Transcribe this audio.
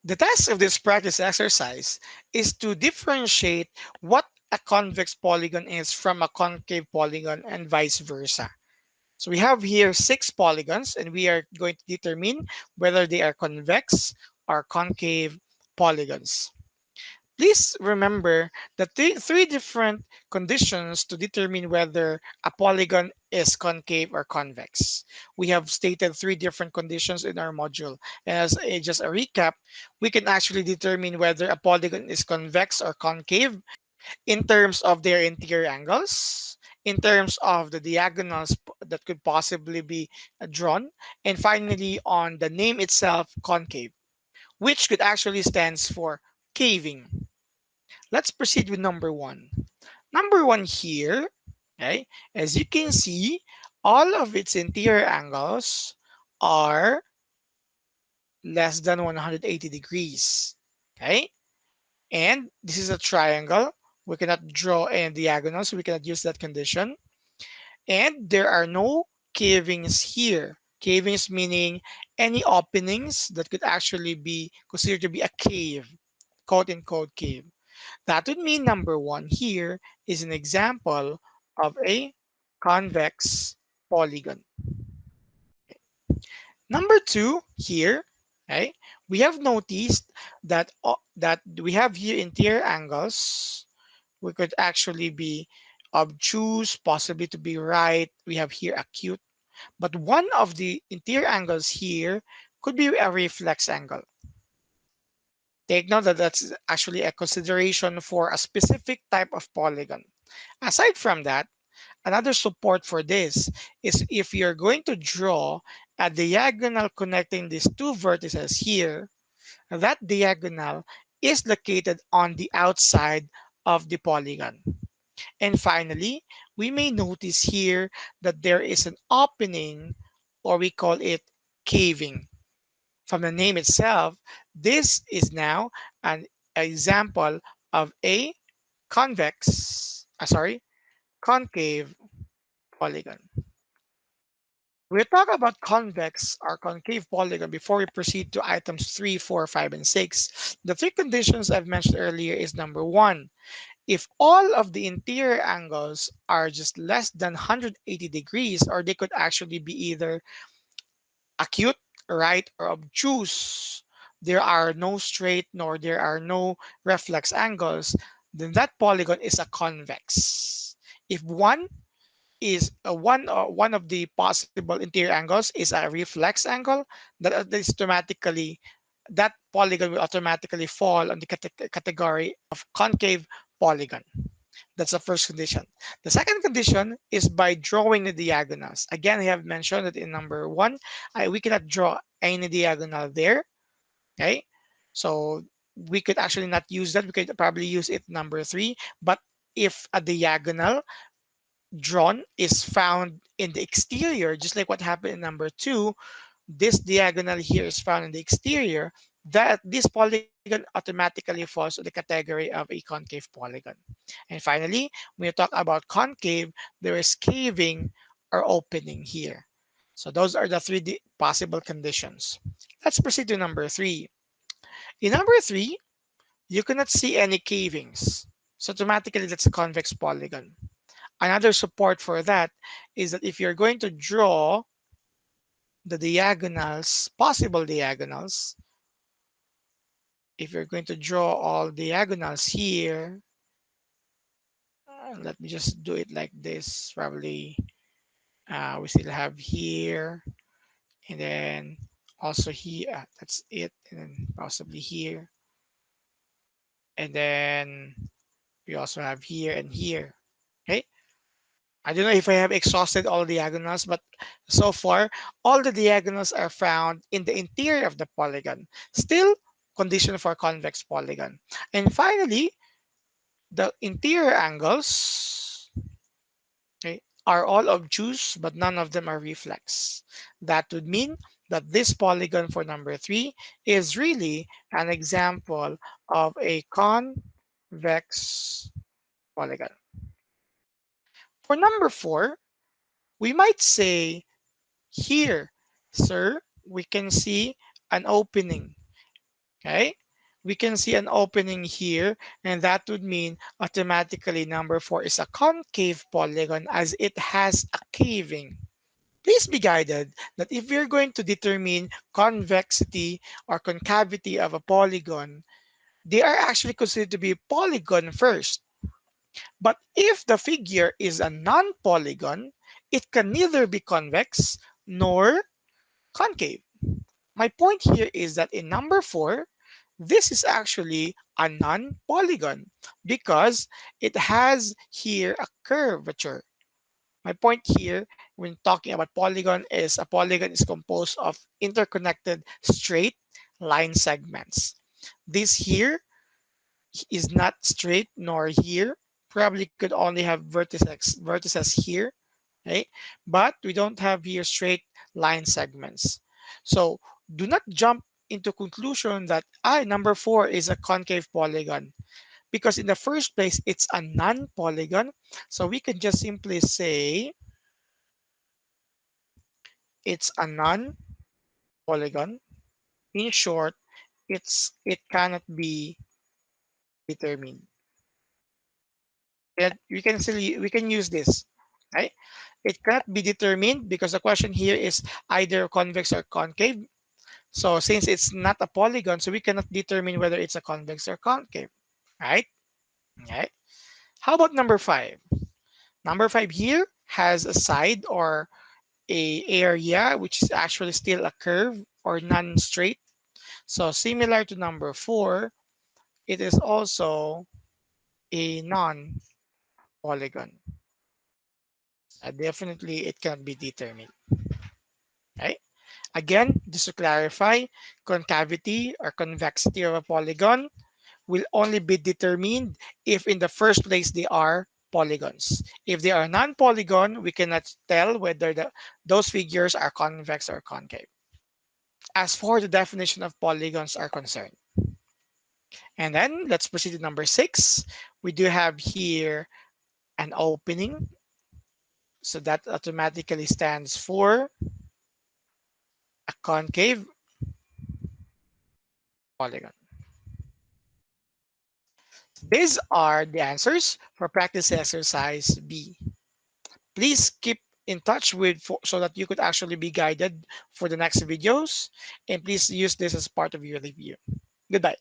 The task of this practice exercise is to differentiate what a convex polygon is from a concave polygon and vice versa. So we have here 6 polygons, and we are going to determine whether they are convex or concave polygons. Please remember that the three different conditions to determine whether a polygon is concave or convex. We have stated 3 different conditions in our module. And as just a recap, we can actually determine whether a polygon is convex or concave in terms of their interior angles, in terms of the diagonals that could possibly be drawn, and finally on the name itself, concave, which could actually stands for caving. Let's proceed with number one. Number one here, okay, as you can see, all of its interior angles are less than 180 degrees. Okay, and this is a triangle. We cannot draw any diagonals, so we cannot use that condition. And there are no cavings here. Cavings meaning any openings that could actually be considered to be a cave, quote unquote cave. That would mean number one here is an example of a convex polygon. Number two here, okay, we have noticed that that we have here interior angles. We could actually be obtuse, possibly to be right. We have here acute, but one of the interior angles here could be a reflex angle. Take note that that's actually a consideration for a specific type of polygon. Aside from that, another support for this is if you're going to draw a diagonal connecting these 2 vertices here, that diagonal is located on the outside of the polygon. And finally, we may notice here that there is an opening, or we call it caving. From the name itself, this is now an example of a concave polygon. We'll talk about convex or concave polygon before we proceed to items 3, 4, 5, and 6. The 3 conditions I've mentioned earlier is number one, if all of the interior angles are just less than 180 degrees, or they could actually be either acute, right, or obtuse, there are no straight nor there are no reflex angles, then that polygon is a convex. If one of the possible interior angles is a reflex angle, that is automatically, that polygon will automatically fall on the category of concave polygon. That's the first condition. The second condition is by drawing the diagonals. Again, I have mentioned that in number one, we cannot draw any diagonal there. Okay, so we could actually not use that. We could probably use it number three. But if a diagonal drawn is found in the exterior, just like what happened in number two, this diagonal here is found in the exterior, that this polygon automatically falls to the category of a concave polygon. And finally, when you talk about concave, there is caving or opening here. So those are the three possible conditions. Let's proceed to number three. In number three, you cannot see any cavings. So automatically that's a convex polygon. Another support for that is that if you're going to draw the diagonals, possible diagonals, if you're going to draw all diagonals here, let me just do it like this. Probably we still have here, and then also here. That's it, and then possibly here, and then we also have here and here. Okay. I don't know if I have exhausted all diagonals, but so far, all the diagonals are found in the interior of the polygon. Still, condition for convex polygon. And finally, the interior angles, okay, are all obtuse, but none of them are reflex. That would mean that this polygon for number three is really an example of a convex polygon. For number four, we might say here, sir, we can see an opening. Okay, we can see an opening here, and that would mean automatically number 4 is a concave polygon as it has a caving. Please be guided that if we're going to determine convexity or concavity of a polygon, they are actually considered to be polygon first. But if the figure is a non-polygon, it can neither be convex nor concave. My point here is that in number 4, this is actually a non-polygon because it has here a curvature. My point here when talking about polygon is a polygon is composed of interconnected straight line segments. This here is not straight nor here. Probably could only have vertices here, right? But we don't have here straight line segments. So do not jump into conclusion that number 4 is a concave polygon because in the first place it's a non-polygon. So we can just simply say it's a non-polygon. In short, it cannot be determined. That we can use this, right? It cannot be determined because the question here is either convex or concave. So since it's not a polygon, so we cannot determine whether it's a convex or concave, right? Right. How about number 5? Number 5 here has a side or a area which is actually still a curve or non-straight. So similar to number 4, it is also a non-polygon. Definitely, it can be determined. Right? Again, just to clarify, concavity or convexity of a polygon will only be determined if in the first place they are polygons. If they are non-polygon, we cannot tell whether those figures are convex or concave. As for the definition of polygons are concerned. And then let's proceed to number 6. We do have here an opening. So that automatically stands for a concave polygon. These are the answers for practice exercise B. Please keep in touch with so that you could actually be guided for the next videos, and please use this as part of your review. Goodbye.